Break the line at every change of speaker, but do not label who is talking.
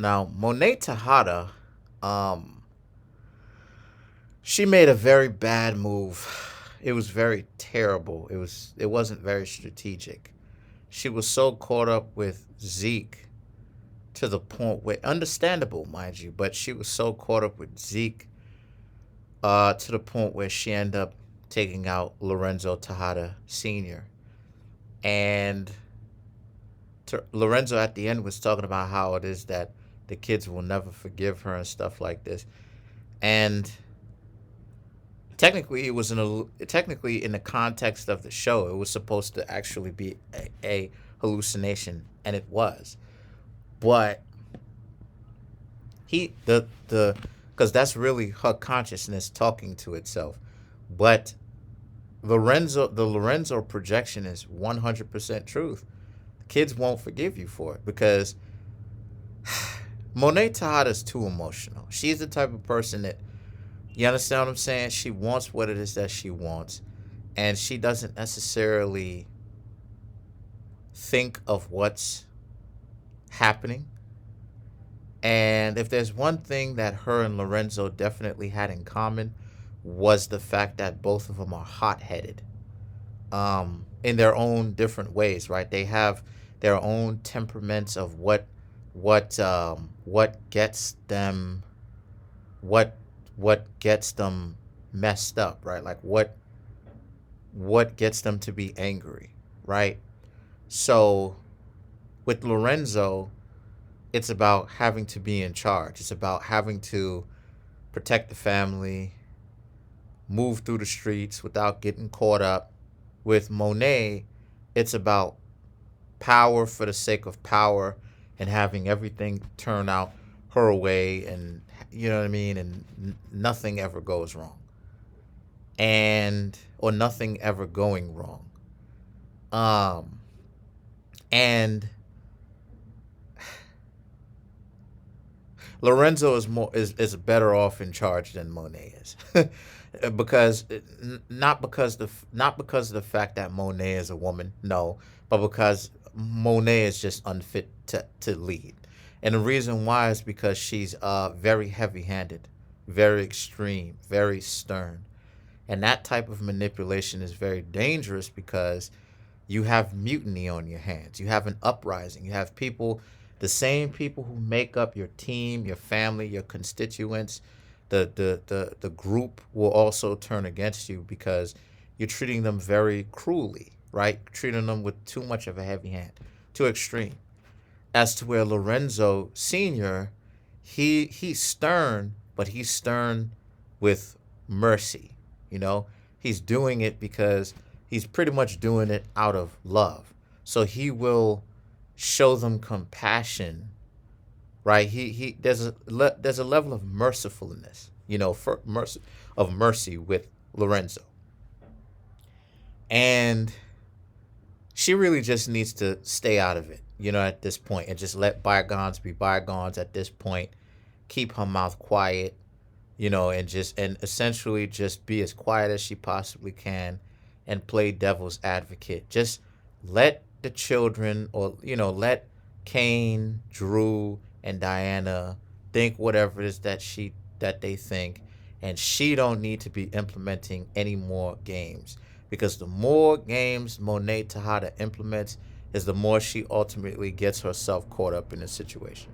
Now, Monet Tejada, um, she made a very bad move. It was very terrible. It wasn't very strategic. She was so caught up with Zeke to the point where understandable, mind you, but she was so caught up with Zeke to the point where she ended up taking out Lorenzo Tejada Sr. And Lorenzo at the end was talking about how it is that the kids will never forgive her and stuff like this. And technically in the context of the show, it was supposed to actually be a hallucination, and it was. But the because that's really her consciousness talking to itself. But the Lorenzo projection is 100% truth. Kids won't forgive you for it because Monet Tejada is too emotional. She's the type of person that, you understand what I'm saying? She wants what it is that she wants, and she doesn't necessarily think of what's happening. And if there's one thing that her and Lorenzo definitely had in common, was the fact that both of them are hot-headed, in their own different ways, right? They have their own temperaments of what gets them what what gets them messed up, right? Like what gets them to be angry, right? So with Lorenzo, it's about having to be in charge. It's about having to protect the family, move through the streets without getting caught up. With Monet, it's about power for the sake of power and having everything turn out her way, and you know what I mean, and nothing ever goes wrong, and or nothing ever going wrong. Um and Lorenzo is better off in charge than Monet is. Because not because of the fact that Monet is a woman, no, but because Monet is just unfit to lead. And the reason why is because she's very heavy-handed, very extreme, very stern. And that type of manipulation is very dangerous because you have mutiny on your hands. You have an uprising. You have people, the same people who make up your team, your family, your constituents, the group will also turn against you because you're treating them very cruelly, right? Treating them with too much of a heavy hand, too extreme. As to where Lorenzo Sr., he's stern, but he's stern with mercy. You know, he's doing it because he's pretty much doing it out of love. So he will show them compassion, right? He there's a level of mercifulness, for mercy with Lorenzo, and she really just needs to stay out of it, at this point, and just let bygones be bygones at this point. Keep her mouth quiet, and essentially just be as quiet as she possibly can and play devil's advocate. Just let the children, or, let Kane, Drew, and Diana think whatever it is that they think, and she don't need to be implementing any more games, because the more games Monet Tejada implements is the more she ultimately gets herself caught up in a situation.